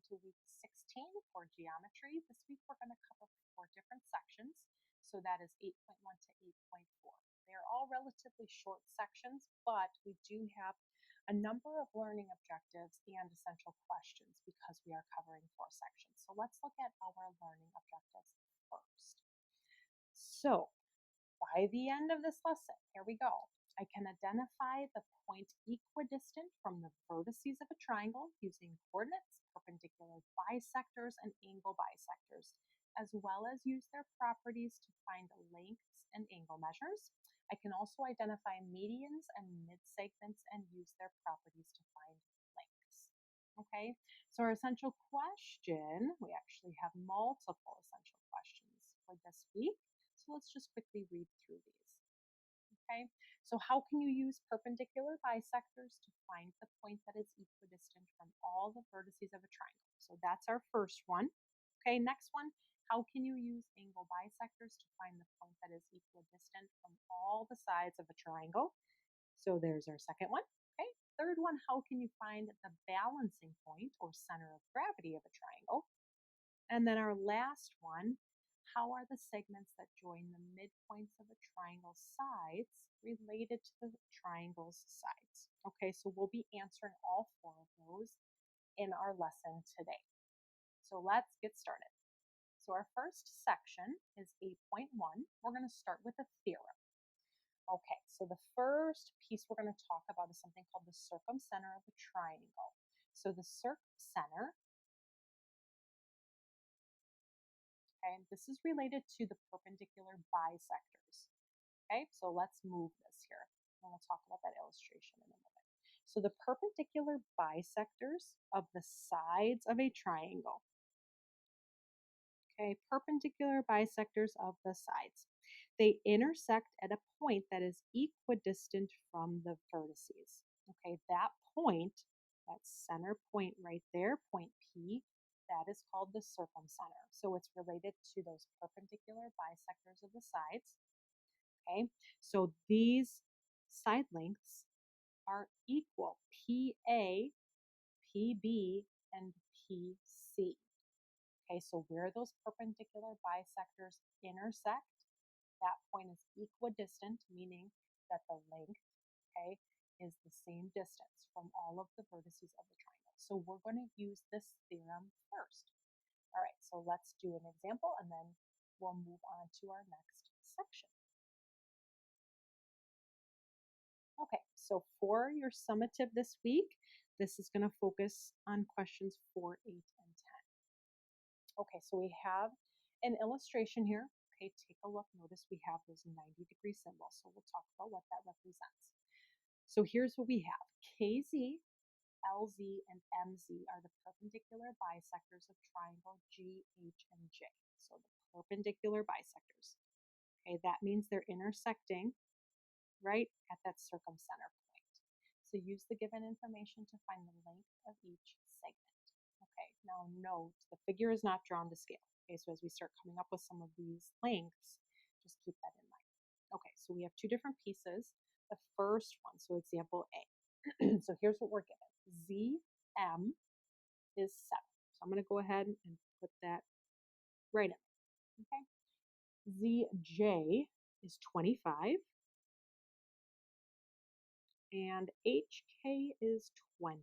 to week 16 for geometry. This week we're going to cover 4 different sections. So that is 8.1 to 8.4. They are all relatively short sections, but we do have a number of learning objectives and essential questions because we are covering 4 sections. So let's look at our learning objectives first. So by the end of this lesson, here we go. I can identify the point equidistant from the vertices of a triangle using coordinates, perpendicular bisectors, and angle bisectors, as well as use their properties to find lengths and angle measures. I can also identify medians and midsegments and use their properties to find lengths. Okay, so our essential question, we actually have multiple essential questions for this week. So let's just quickly read through these. Okay, so how can you use perpendicular bisectors to find the point that is equidistant from all the vertices of a triangle? So that's our first one. Okay, next one, how can you use angle bisectors to find the point that is equidistant from all the sides of a triangle? So there's our second one. Okay, third one, how can you find the balancing point or center of gravity of a triangle? And then our last one, how are the segments that join the midpoints of a triangle's sides related to the triangle's sides? Okay, so we'll be answering all 4 of those in our lesson today. So let's get started. So our first section is 8.1. We're going to start with a theorem. Okay, so the first piece we're going to talk about is something called the circumcenter of a triangle. So the circumcenter, okay, this is related to the perpendicular bisectors. Okay, so let's move this here. And we'll talk about that illustration in a minute. So the perpendicular bisectors of the sides of a triangle. Okay, perpendicular bisectors of the sides. They intersect at a point that is equidistant from the vertices. Okay, that point, that center point right there, point P, that is called the circumcenter. So it's related to those perpendicular bisectors of the sides. Okay, so these side lengths are equal, PA, PB, and PC. Okay, so where those perpendicular bisectors intersect, that point is equidistant, meaning that the length, okay, is the same distance from all of the vertices of the triangle. So we're going to use this theorem first. All right, so let's do an example and then we'll move on to our next section. Okay, so for your summative this week, this is going to focus on questions 4, 8, and 10. Okay, so we have an illustration here. Okay, take a look. Notice we have those 90-degree symbols. So we'll talk about what that represents. So here's what we have. KZ, LZ, and MZ are the perpendicular bisectors of triangle GH and J. So the perpendicular bisectors. Okay, that means they're intersecting right at that circumcenter point. So use the given information to find the length of each segment. Okay, now note the figure is not drawn to scale. Okay, so as we start coming up with some of these lengths, just keep that in mind. Okay, so we have 2 different pieces. The first one, so example A. So here's what we're given. ZM is 7. So I'm going to go ahead and put that right in. Okay. ZJ is 25. And HK is 20.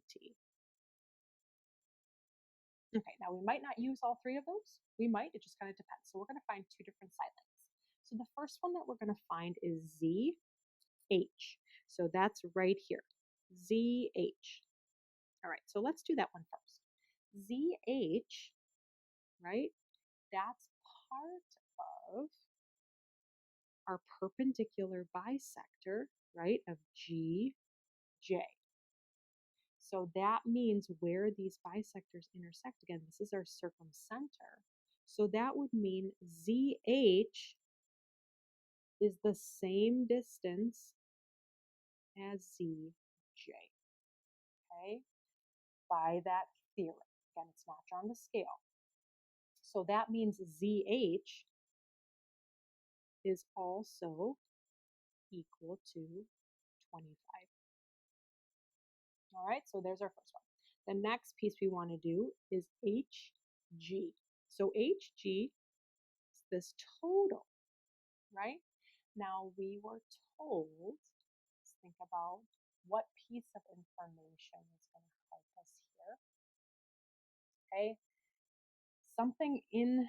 Okay, now we might not use all 3 of those. We might, it just kind of depends. So we're going to find 2 different side lengths. So the first one that we're going to find is ZH. So that's right here, ZH. All right, so let's do that one first. ZH, right, that's part of our perpendicular bisector, right, of GJ. So that means where these bisectors intersect, again, this is our circumcenter. So that would mean ZH is the same distance as ZJ, okay, by that theorem. Again, it's not drawn to scale. So that means ZH is also equal to 25. All right, so there's our first one. The next piece we want to do is HG. So HG is this total, right? Now we were told, let's think about what piece of information is going to help us here. Okay, something in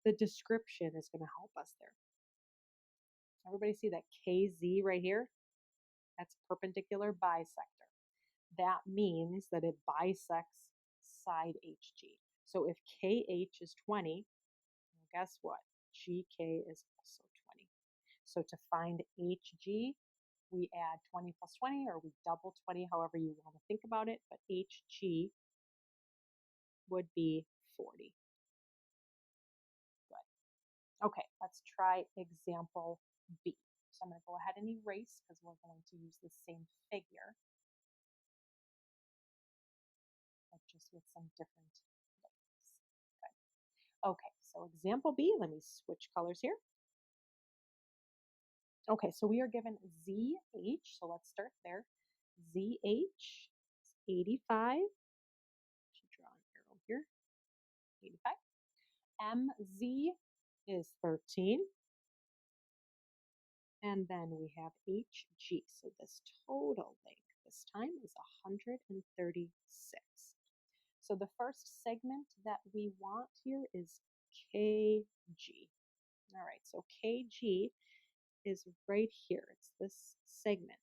the description is going to help us there. Everybody see that KZ right here? That's perpendicular bisector. That means that it bisects side HG. So if KH is 20, well, guess what? GK is also 20. So to find HG, we add 20 plus 20, or we double 20, however you want to think about it, but HG would be 40. Good. Okay, let's try example B. So I'm going to go ahead and erase because we're going to use the same figure, but just with some different looks. Good. Okay, so example B, let me switch colors here. Okay, so we are given ZH, so let's start there. ZH is 85. Should draw an arrow here. 85. MZ is 13. And then we have HG. So this total length this time is 136. So the first segment that we want here is KG. All right, so KG is right here. It's this segment.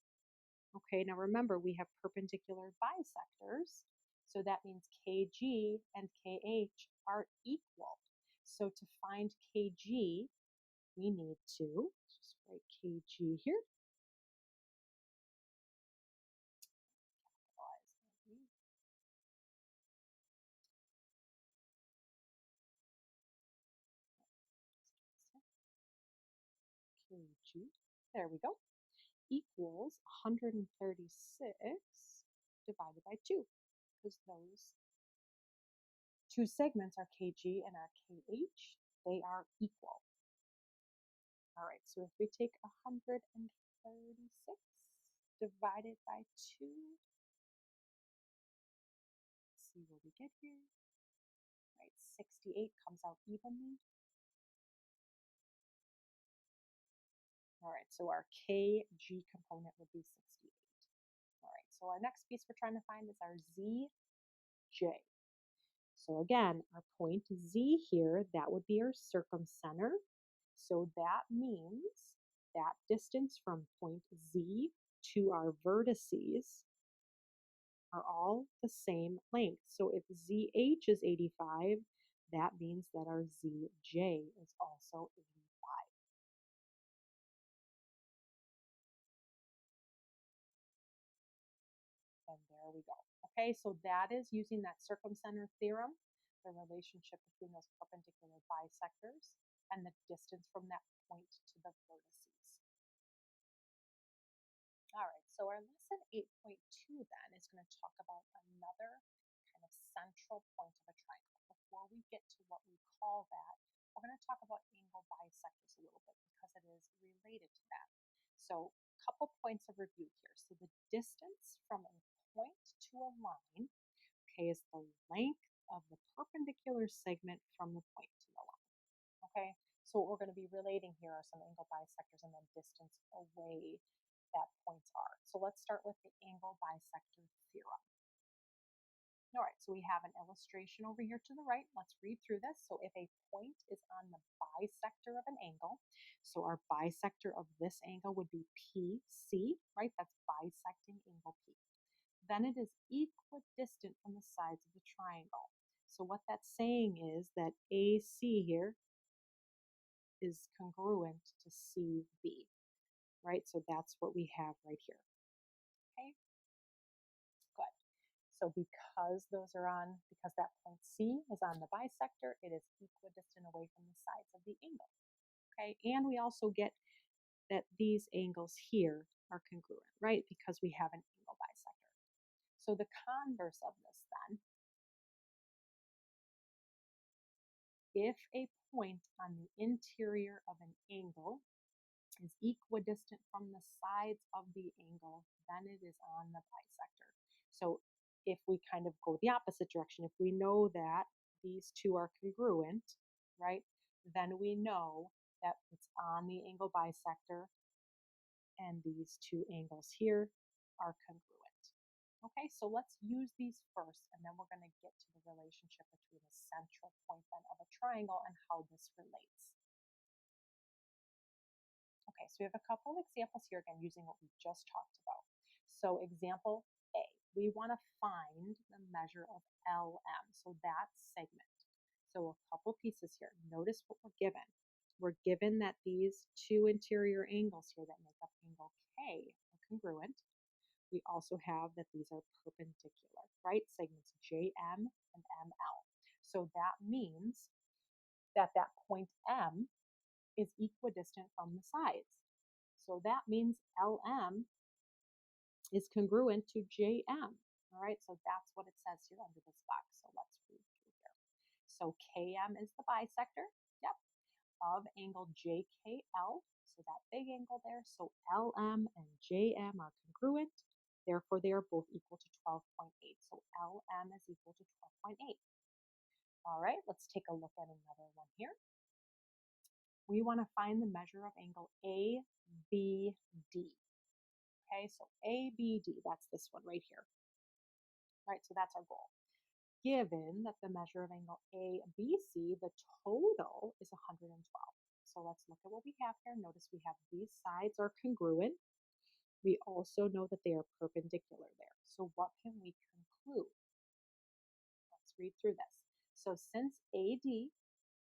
Okay, now remember we have perpendicular bisectors. So that means KG and KH are equal. So to find KG, we need to just write KG here. KG, there we go, equals 136 divided by 2, because those two segments are KG and our KH, they are equal. All right, so if we take 136 divided by 2, let's see what we get here. All right, 68 comes out evenly. All right, so our KG component would be 68. All right, so our next piece we're trying to find is our ZJ. So again, our point Z here, that would be our circumcenter. So that means that distance from point Z to our vertices are all the same length. So if ZH is 85, that means that our ZJ is also 85. And there we go. Okay, so that is using that circumcenter theorem, the relationship between those perpendicular bisectors and the distance from that point to the vertices. All right, so our lesson 8.2 then is going to talk about another kind of central point of a triangle. Before we get to what we call that, we're going to talk about angle bisectors a little bit because it is related to that. So a couple points of review here. So the distance from a point to a line, okay, is the length of the perpendicular segment from the point to the line. Okay, so what we're going to be relating here are some angle bisectors and then distance away that points are. So let's start with the angle bisector theorem. All right, so we have an illustration over here to the right. Let's read through this. So if a point is on the bisector of an angle, so our bisector of this angle would be PC, right? That's bisecting angle P. Then it is equidistant from the sides of the triangle. So what that's saying is that AC here is congruent to CB, right? So that's what we have right here. Okay, good. So because that point C is on the bisector, it is equidistant away from the sides of the angle. Okay, and we also get that these angles here are congruent, right? Because we have an angle bisector. So the converse of this then, if a point on the interior of an angle is equidistant from the sides of the angle, then it is on the bisector. So if we kind of go the opposite direction, if we know that these two are congruent, right, then we know that it's on the angle bisector and these two angles here are congruent. Okay, so let's use these first, and then we're going to get to the relationship between the central point then of a triangle and how this relates. Okay, so we have a couple of examples here again using what we just talked about. So example A, we want to find the measure of LM, so that segment. So a couple pieces here. Notice what we're given. We're given that these two interior angles here that make up angle K are congruent. We also have that these are perpendicular, right? Segments JM and ML. So that means that that point M is equidistant from the sides. So that means LM is congruent to JM. All right, so that's what it says here under this box. So let's read through here. So KM is the bisector, yep, of angle JKL, so that big angle there. So LM and JM are congruent, therefore they are both equal to 12.8. So LM is equal to 12.8. All right, let's take a look at another one here. We want to find the measure of angle ABD. Okay, so ABD, that's this one right here. Right, so that's our goal. Given that the measure of angle ABC, the total is 112. So let's look at what we have here. Notice we have these sides are congruent. We also know that they are perpendicular there. So what can we conclude? Let's read through this. So since AD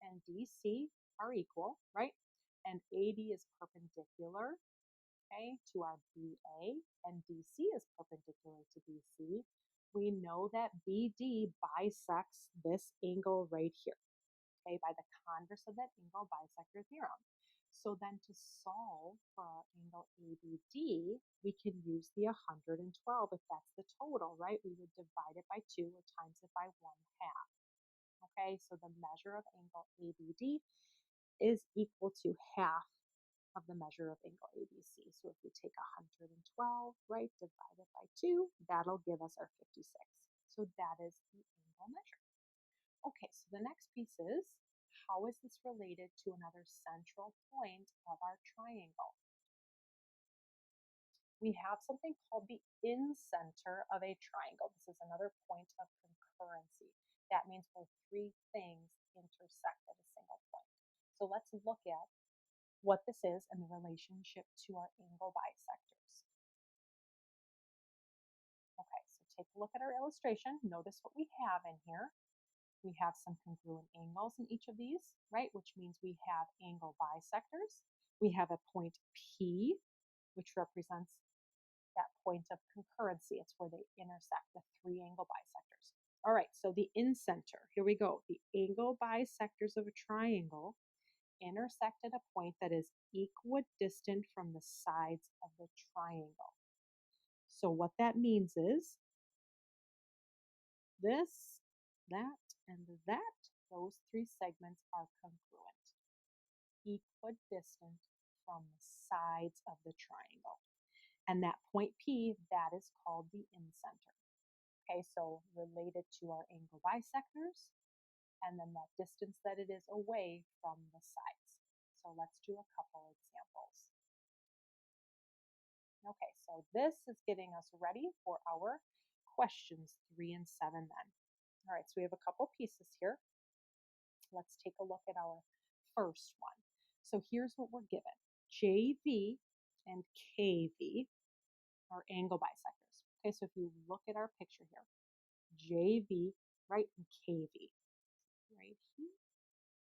and DC are equal, right? And AD is perpendicular, okay, to our BA, and DC is perpendicular to BC, we know that BD bisects this angle right here, okay, by the converse of that angle bisector theorem. So then to solve for our angle ABD, we can use the 112 if that's the total, right? We would divide it by 2 or times it by 1/2. Okay, so the measure of angle ABD is equal to half of the measure of angle ABC. So if we take 112, right, divide it by 2, that'll give us our 56. So that is the angle measure. Okay, so the next piece is, how is this related to another central point of our triangle? We have something called the incenter of a triangle. This is another point of concurrency. That means where three things intersect at a single point. So let's look at what this is in the relationship to our angle bisectors. Okay, so take a look at our illustration. Notice what we have in here. We have some congruent angles in each of these, right? Which means we have angle bisectors. We have a point P, which represents that point of concurrency. It's where they intersect the three angle bisectors. All right, so the incenter, here we go. The angle bisectors of a triangle intersect at a point that is equidistant from the sides of the triangle. So what that means is this, that, and that, those three segments are congruent, equidistant from the sides of the triangle. And that point P, that is called the incenter. Okay, so related to our angle bisectors, and then that distance that it is away from the sides. So let's do a couple examples. Okay, so this is getting us ready for our questions 3 and 7 then. All right, so we have a couple pieces here. Let's take a look at our first one. So here's what we're given. JV and KV are angle bisectors. Okay, so if you look at our picture here, JV, right, and KV, right here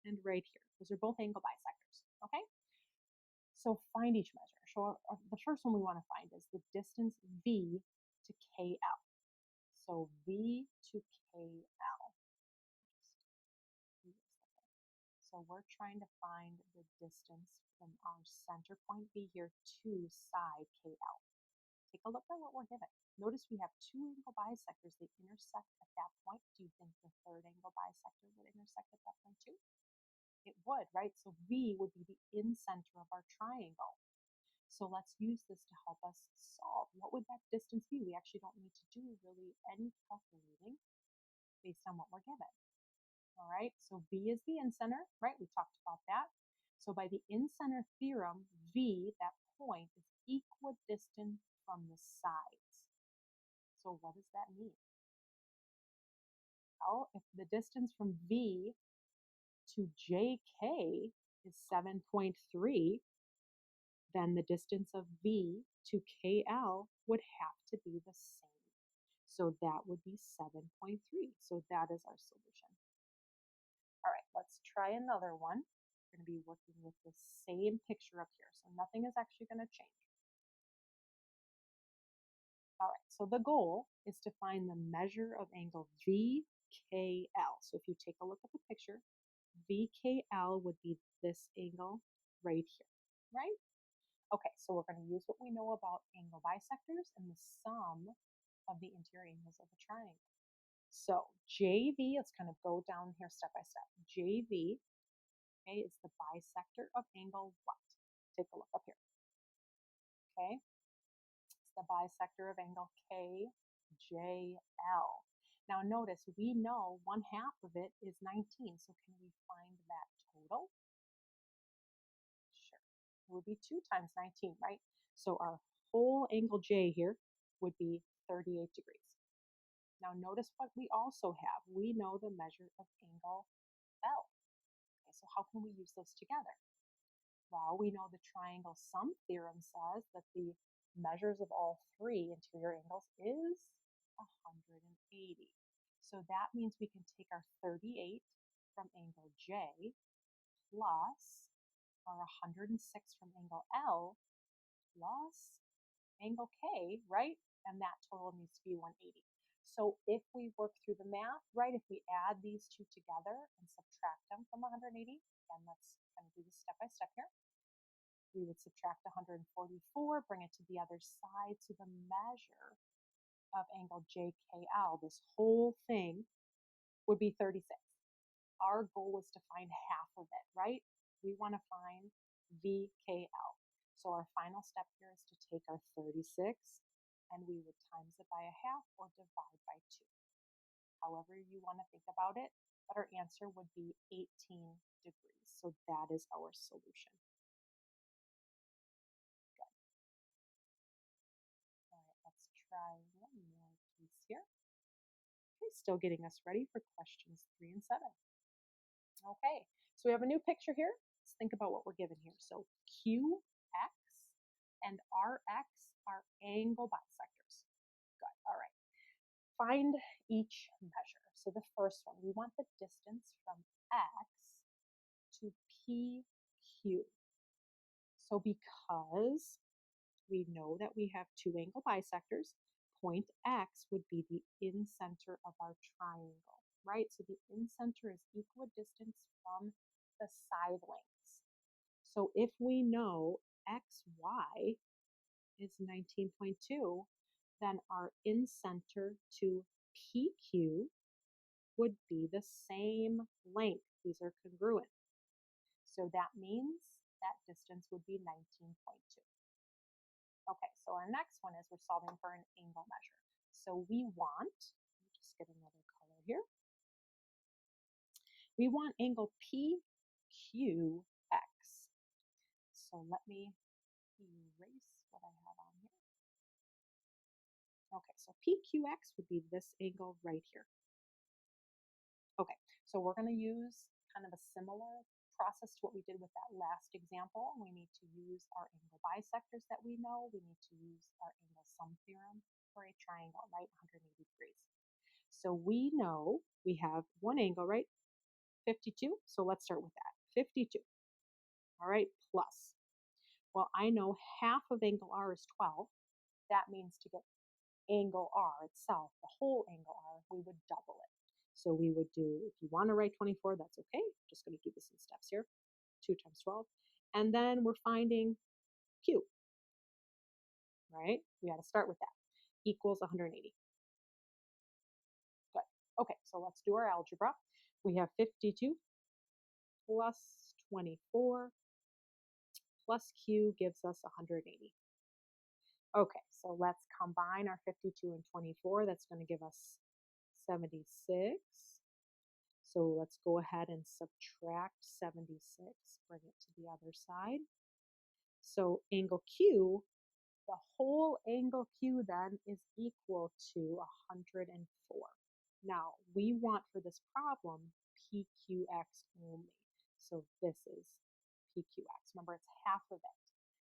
and right here. Those are both angle bisectors, okay? So find each measure. So the first one we want to find is the distance V to KL. So V to KL. So we're trying to find the distance from our center point V here to side KL. Take a look at what we're given. Notice we have two angle bisectors. They intersect at that point. Do you think the third angle bisector would intersect at that point too? It would, right? So V would be the incenter of our triangle. So let's use this to help us solve. What would that distance be? We actually don't need to do really any calculating based on what we're given. All right, so V is the in-center, right? We talked about that. So by the in-center theorem, V, that point, is equidistant from the sides. So what does that mean? Well, if the distance from V to JK is 7.3, then the distance of V to KL would have to be the same. So that would be 7.3. So that is our solution. All right, let's try another one. We're going to be working with the same picture up here. So nothing is actually going to change. All right, so the goal is to find the measure of angle VKL. So if you take a look at the picture, VKL would be this angle right here, right? Okay, so we're going to use what we know about angle bisectors and the sum of the interior angles of a triangle. So JV, let's kind of go down here step by step. JV, okay, is the bisector of angle what? Take a look up here. Okay, it's the bisector of angle KJL. Now notice we know 1/2 of it is 19, so can we find that total? Sure, it would be 2 times 19, right? So our whole angle J here would be 38 degrees. Now notice what we also have. We know the measure of angle L. Okay, so how can we use those together? Well, we know the triangle sum theorem says that the measures of all 3 interior angles is 180. So that means we can take our 38 from angle J plus our 106 from angle L plus angle K, right? And that total needs to be 180. So if we work through the math, right, if we add these two together and subtract them from 180, again, let's kind of do this step by step here. We would subtract 144, bring it to the other side. So the measure of angle JKL, this whole thing, would be 36. Our goal was to find half of it, right? We want to find VKL. So our final step here is to take our 36 and we would times it by a half or divide by 2. However you want to think about it, but our answer would be 18 degrees. So that is our solution. Good. All right, let's try one more piece here. Okay, still getting us ready for questions 3 and 7. Okay, so we have a new picture here. Let's think about what we're given here. So QX and RX are angle bisectors. Good, all right. Find each measure. So the first one, we want the distance from X to PQ. So because we know that we have 2 angle bisectors, point X would be the in-center of our triangle, right? So the in-center is equidistant from the side lengths. So if we know XY is 19.2, then our in-center to PQ would be the same length. These are congruent. So that means that distance would be 19.2. Okay, so our next one is we're solving for an angle measure. So we want, let me just get another color here. We want angle PQX. So let me erase what I have on here. Okay, so PQX would be this angle right here. Okay, so we're going to use kind of a similar process to what we did with that last example. We need to use our angle bisectors that we know. We need to use our angle sum theorem for a triangle, right? 180 degrees. So we know we have one angle, right? 52. So let's start with that. 52. All right, plus. Well, I know half of angle R is 12. That means to get angle R itself, the whole angle R, we would double it. So we would do, if you want to write 24, that's okay. I'm just going to do this in steps here. 2 times 12. And then we're finding Q, right? We got to start with that. Equals 180. Good. Okay, so let's do our algebra. We have 52 plus 24 plus Q gives us 180. Okay, so let's combine our 52 and 24. That's going to give us 76. So let's go ahead and subtract 76, bring it to the other side. So angle Q, the whole angle Q then is equal to 104. Now, we want for this problem PQX only. So this is PQX. Remember, it's half of it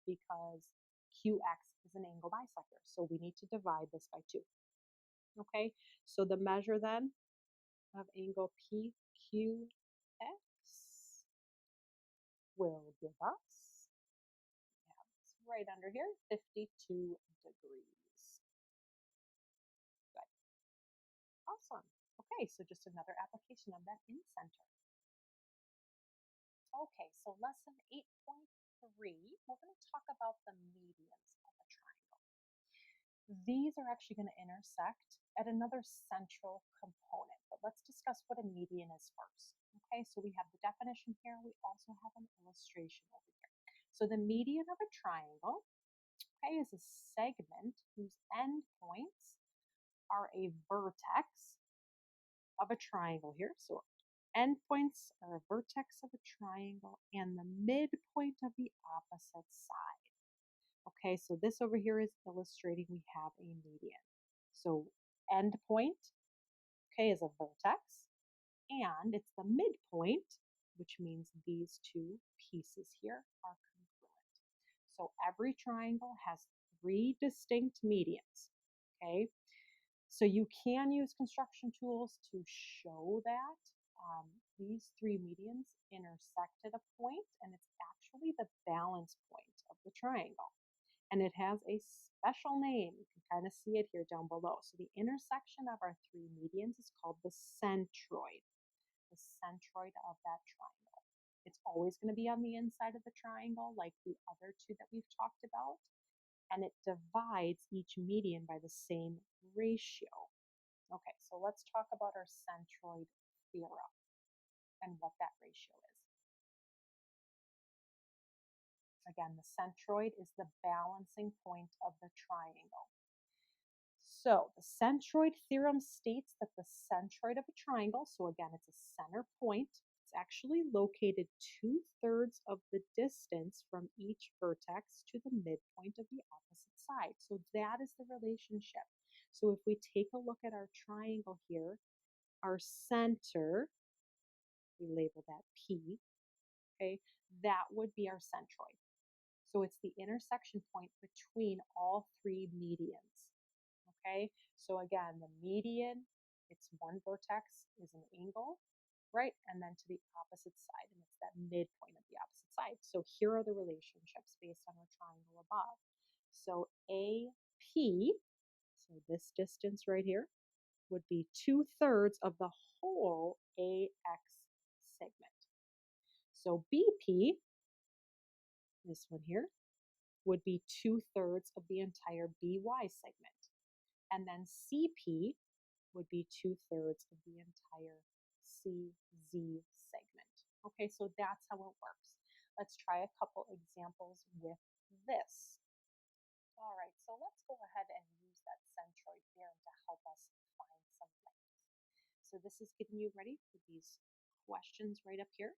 because QX is an angle bisector. So we need to divide this by 2. Okay, so the measure then of angle PQX will give us, it's right under here, 52 degrees. Good. Awesome. Okay, so just another application of that in-center. Okay, so lesson 8.3, we're going to talk about the medians of a triangle. These are actually going to intersect at another central component, but let's discuss what a median is first. Okay, so we have the definition here. We also have an illustration over here. So the median of a triangle, okay, is a segment whose endpoints are a vertex of a triangle here. So endpoints are a vertex of a triangle and the midpoint of the opposite side. Okay, so this over here is illustrating we have a median. So endpoint, okay, is a vertex, and it's the midpoint, which means these two pieces here are congruent. So every triangle has 3 distinct medians, okay? So you can use construction tools to show that these 3 medians intersect at a point, and it's actually the balance point of the triangle. And it has a special name. You can kind of see it here down below. So the intersection of our 3 medians is called the centroid of that triangle. It's always going to be on the inside of the triangle like the other 2 that we've talked about. And it divides each median by the same ratio. Okay, so let's talk about our centroid theorem and what that ratio is. Again, the centroid is the balancing point of the triangle. So the centroid theorem states that the centroid of a triangle, so again, it's a center point, it's actually located 2/3 of the distance from each vertex to the midpoint of the opposite side. So that is the relationship. So if we take a look at our triangle here, our center, we label that P, okay, that would be our centroid. So it's the intersection point between all 3 medians. Okay, so again, the median, it's one vertex is an angle, right? And then to the opposite side, and it's that midpoint of the opposite side. So here are the relationships based on our triangle above. So AP, so this distance right here, would be 2/3 of the whole AX segment. So BP, this one here, would be 2/3 of the entire BY segment. And then CP would be 2/3 of the entire CZ segment. Okay, so that's how it works. Let's try a couple examples with this. All right, so let's go ahead and use that centroid theorem to help us find some lengths. So this is getting you ready for these questions right up here.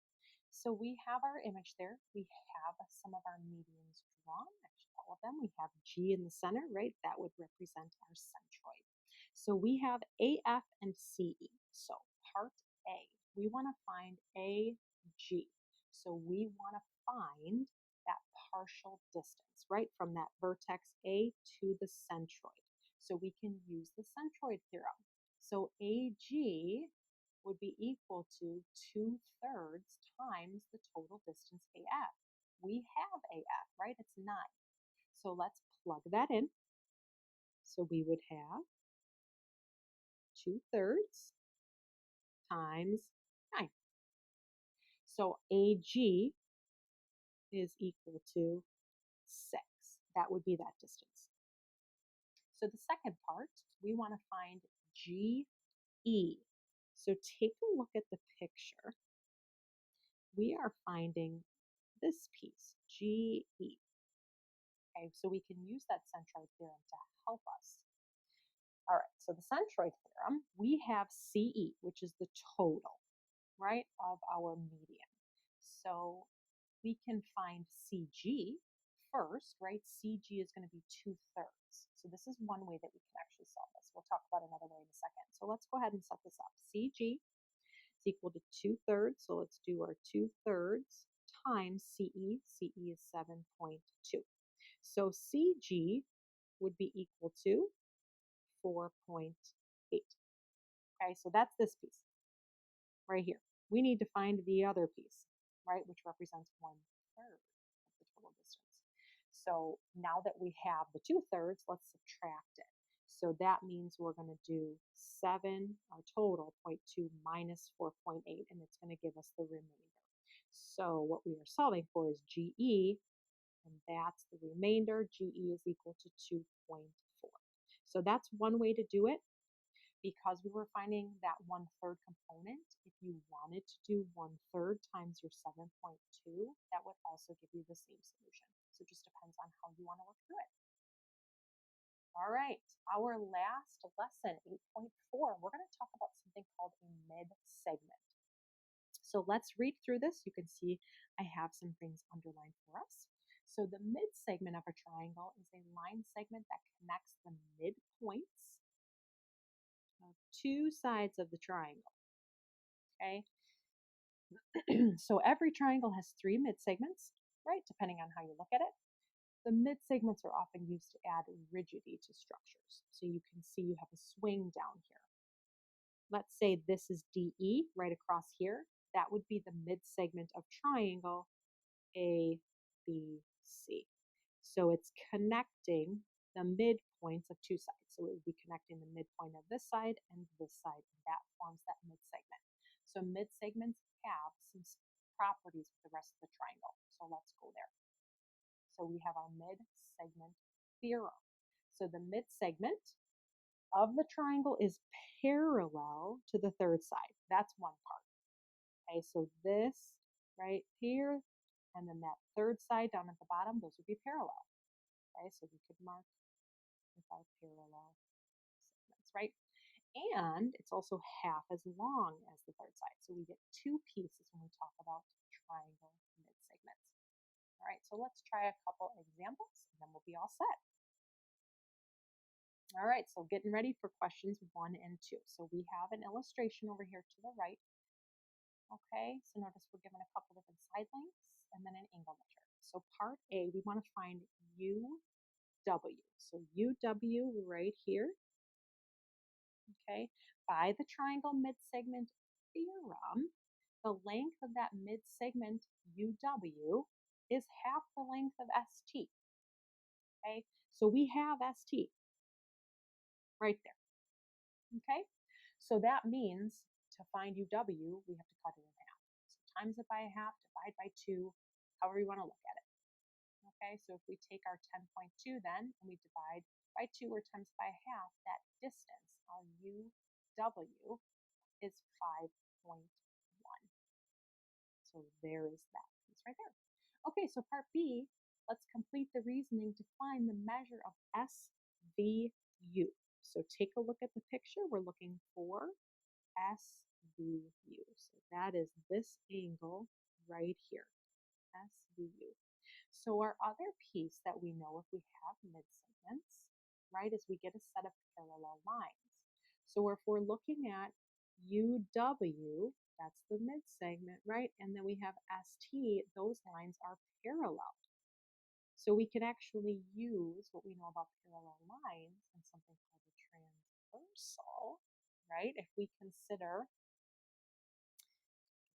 So we have our image there. We have some of our medians drawn, actually all of them. We have G in the center, right? That would represent our centroid. So we have AF and CE. So part A, we want to find AG. So we want to find that partial distance, right? From that vertex A to the centroid. So we can use the centroid theorem. So AG would be equal to 2/3 times the total distance AF. We have AF, right? It's 9. So let's plug that in. So we would have 2/3 times 9. So AG is equal to 6. That would be that distance. So the second part, we want to find GE. So take a look at the picture. We are finding this piece, GE. Okay, so we can use that centroid theorem to help us. All right, so the centroid theorem, we have CE, which is the total, right, of our median. So we can find CG first, right? CG is going to be 2/3. So this is one way that we can actually solve this. We'll talk about another way in a second. So let's go ahead and set this up. CG is equal to 2/3. So let's do our 2/3 times CE. CE is 7.2. So CG would be equal to 4.8. Okay, so that's this piece right here. We need to find the other piece, right, which represents 1/3 of the total distance. So now that we have the 2/3, let's subtract it. So that means we're going to do 7, our total, 0.2 minus 4.8, and it's going to give us the remainder. So what we are solving for is GE, and that's the remainder. GE is equal to 2.4. So that's one way to do it. Because we were finding that 1/3 component, if you wanted to do 1/3 times your 7.2, that would also give you the same solution. So it just depends on how you want to work through it. All right, our last lesson, 8.4, we're going to talk about something called a mid-segment. So let's read through this. You can see I have some things underlined for us. So the mid-segment of a triangle is a line segment that connects the midpoints of two sides of the triangle. Okay, so every triangle has 3 mid-segments, right, depending on how you look at it. The mid-segments are often used to add rigidity to structures. So you can see you have a swing down here. Let's say this is DE right across here. That would be the mid-segment of triangle ABC. So it's connecting the midpoints of two sides. So it would be connecting the midpoint of this side and this side, and that forms that mid-segment. So mid-segments have some properties with the rest of the triangle. So let's go there. So we have our mid-segment theorem. So the mid-segment of the triangle is parallel to the third side. That's one part. Okay, so this right here, and then that third side down at the bottom, those would be parallel. Okay, so we could mark with our parallel segments, right? And it's also half as long as the third side. So we get 2 pieces when we talk about triangle mid-segments. All right, so let's try a couple examples and then we'll be all set. All right, so getting ready for questions 1 and 2. So we have an illustration over here to the right. Okay, so notice we're given a couple different side lengths and then an angle measure. So part A, we want to find UW. So UW right here. Okay, by the triangle mid-segment theorem, the length of that mid-segment UW is half the length of ST. Okay, so we have ST right there. Okay, so that means to find UW, we have to cut it in half. So times it by half, divide by 2, however you want to look at it. Okay, so if we take our 10.2 then and we divide by 2 or times by half, that distance, our UW, is 5.1. So there is that piece right there. Okay, so part B, let's complete the reasoning to find the measure of SVU. So take a look at the picture. We're looking for SVU. So that is this angle right here, SVU. So our other piece that we know if we have mid-segments, right, is we get a set of parallel lines. So if we're looking at UW, that's the mid-segment, right, and then we have ST, those lines are parallel. So we can actually use what we know about parallel lines and something called a transversal, right, if we consider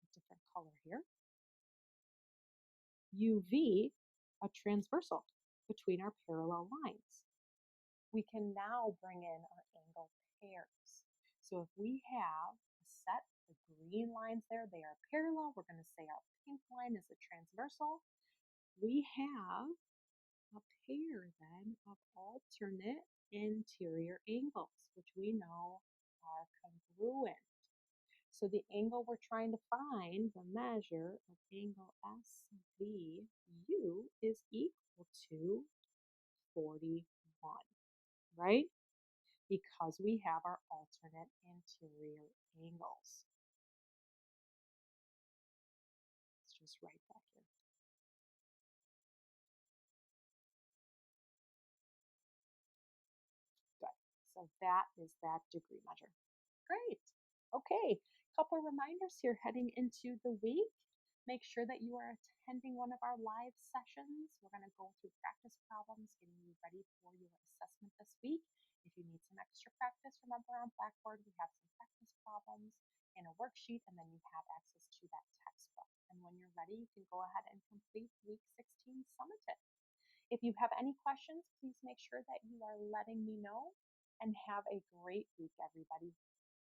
a different color here. UV, a transversal between our parallel lines. We can now bring in our angle pairs. So if we have a set of green lines there, they are parallel. We're going to say our pink line is a transversal. We have a pair then of alternate interior angles, which we know are congruent. So the angle we're trying to find, the measure of angle SVU is equal to 41, right? Because we have our alternate anterior angles. Let's just write that here. Good. So that is that degree measure. Great. Okay. Couple reminders here heading into the week. Make sure that you are attending one of our live sessions. We're going to go through practice problems, getting you ready for your assessment this week. If you need some extra practice, remember on Blackboard we have some practice problems and a worksheet, and then you have access to that textbook. And when you're ready, you can go ahead and complete week 16 summative. If you have any questions, please make sure that you are letting me know, and have a great week, everybody.